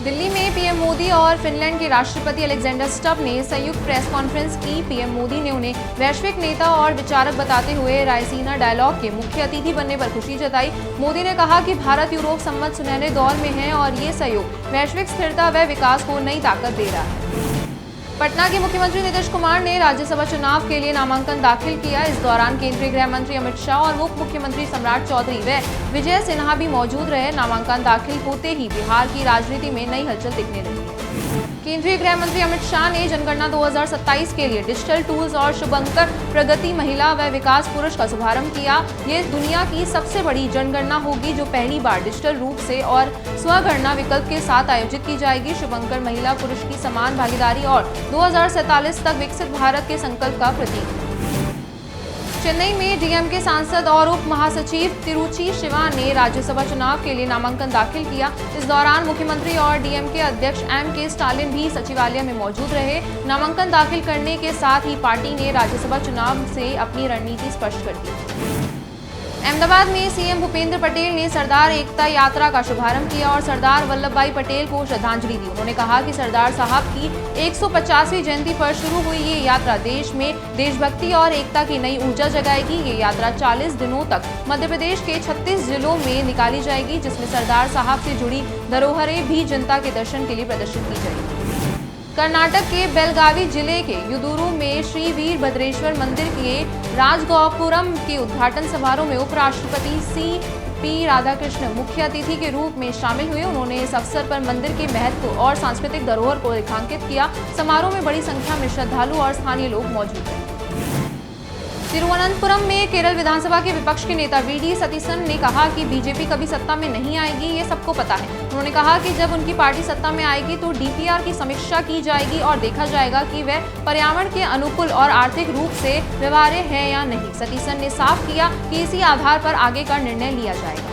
दिल्ली में पीएम मोदी और फिनलैंड के राष्ट्रपति अलेक्जेंडर स्टब ने संयुक्त प्रेस कॉन्फ्रेंस की। पीएम मोदी ने उन्हें वैश्विक नेता और विचारक बताते हुए रायसीना डायलॉग के मुख्य अतिथि बनने पर खुशी जताई। मोदी ने कहा कि भारत यूरोप संबंध सुनहरे दौर में है और ये सहयोग वैश्विक स्थिरता व विकास को नई ताकत दे रहा है। पटना के मुख्यमंत्री नीतीश कुमार ने राज्यसभा चुनाव के लिए नामांकन दाखिल किया। इस दौरान केंद्रीय गृह मंत्री अमित शाह और उप मुख्यमंत्री सम्राट चौधरी व विजय सिन्हा भी मौजूद रहे। नामांकन दाखिल होते ही बिहार की राजनीति में नई हलचल दिखने लगी। केंद्रीय गृह मंत्री अमित शाह ने जनगणना 2027 के लिए डिजिटल टूल्स और शुभंकर प्रगति महिला व विकास पुरुष का शुभारंभ किया। ये दुनिया की सबसे बड़ी जनगणना होगी जो पहली बार डिजिटल रूप से और स्वगणना विकल्प के साथ आयोजित की जाएगी। शुभंकर महिला पुरुष की समान भागीदारी और 2047 तक विकसित भारत के संकल्प का प्रतीक है। चेन्नई में डीएमके सांसद और उप महासचिव तिरुचि शिवा ने राज्यसभा चुनाव के लिए नामांकन दाखिल किया। इस दौरान मुख्यमंत्री और डीएमके अध्यक्ष एम.के. स्टालिन भी सचिवालय में मौजूद रहे। नामांकन दाखिल करने के साथ ही पार्टी ने राज्यसभा चुनाव से अपनी रणनीति स्पष्ट कर दी। अहमदाबाद में सीएम भूपेंद्र पटेल ने सरदार एकता यात्रा का शुभारंभ किया और सरदार वल्लभ भाई पटेल को श्रद्धांजलि दी। उन्होंने कहा कि सरदार साहब की 150वीं जयंती पर शुरू हुई ये यात्रा देश में देशभक्ति और एकता की नई ऊर्जा जगाएगी। ये यात्रा 40 दिनों तक मध्य प्रदेश के 36 जिलों में निकाली जाएगी, जिसमें सरदार साहब से जुड़ी धरोहरें भी जनता के दर्शन के लिए प्रदर्शित की जाएगी। कर्नाटक के बेलगावी जिले के युदूरू में श्री वीरभद्रेश्वर मंदिर के राजगोपुरम के उद्घाटन समारोह में उपराष्ट्रपति सी.पी. राधाकृष्णन मुख्य अतिथि के रूप में शामिल हुए। उन्होंने इस अवसर पर मंदिर के महत्व और सांस्कृतिक धरोहर को रेखांकित किया। समारोह में बड़ी संख्या में श्रद्धालु और स्थानीय लोग मौजूद थे। तिरुवनंतपुरम में केरल विधानसभा के विपक्ष के नेता वी.डी. सतीसन ने कहा कि बीजेपी कभी सत्ता में नहीं आएगी, ये सबको पता है। उन्होंने कहा कि जब उनकी पार्टी सत्ता में आएगी तो डीपीआर की समीक्षा की जाएगी और देखा जाएगा कि वह पर्यावरण के अनुकूल और आर्थिक रूप से व्यवहार्य है या नहीं। सतीसन ने साफ किया कि इसी आधार पर आगे का निर्णय लिया जाएगा।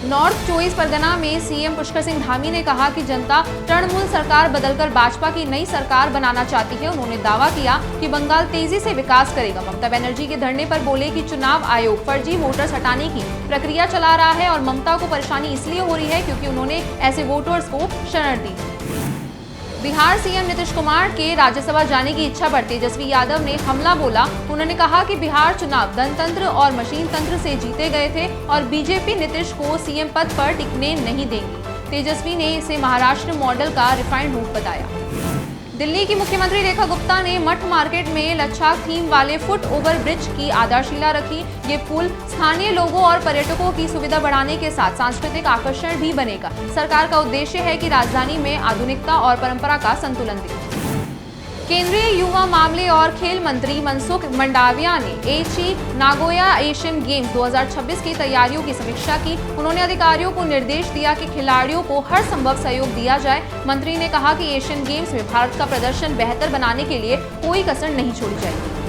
नॉर्थ 24 परगना में सीएम पुष्कर सिंह धामी ने कहा कि जनता तृणमूल सरकार बदलकर भाजपा की नई सरकार बनाना चाहती है। उन्होंने दावा किया कि बंगाल तेजी से विकास करेगा। ममता बनर्जी के धरने पर बोले कि चुनाव आयोग फर्जी वोटर्स हटाने की प्रक्रिया चला रहा है और ममता को परेशानी इसलिए हो रही है क्योंकि उन्होंने ऐसे वोटर्स को शरण दी। बिहार सीएम नीतीश कुमार के राज्यसभा जाने की इच्छा पर तेजस्वी यादव ने हमला बोला। उन्होंने कहा कि बिहार चुनाव धनतंत्र और मशीन तंत्र से जीते गए थे और बीजेपी नीतीश को सीएम पद पर टिकने नहीं देंगी। तेजस्वी ने इसे महाराष्ट्र मॉडल का रिफाइंड रूप बताया। दिल्ली की मुख्यमंत्री रेखा गुप्ता ने मठ मार्केट में लच्छाक थीम वाले फुट ओवर ब्रिज की आधारशिला रखी। ये पुल स्थानीय लोगों और पर्यटकों की सुविधा बढ़ाने के साथ सांस्कृतिक आकर्षण भी बनेगा। सरकार का उद्देश्य है कि राजधानी में आधुनिकता और परंपरा का संतुलन दिखे। केंद्रीय युवा मामले और खेल मंत्री मनसुख मंडाविया ने एची नागोया एशियन गेम्स 2026 की तैयारियों की समीक्षा की। उन्होंने अधिकारियों को निर्देश दिया कि खिलाड़ियों को हर संभव सहयोग दिया जाए। मंत्री ने कहा कि एशियन गेम्स में भारत का प्रदर्शन बेहतर बनाने के लिए कोई कसर नहीं छोड़ी जाएगी।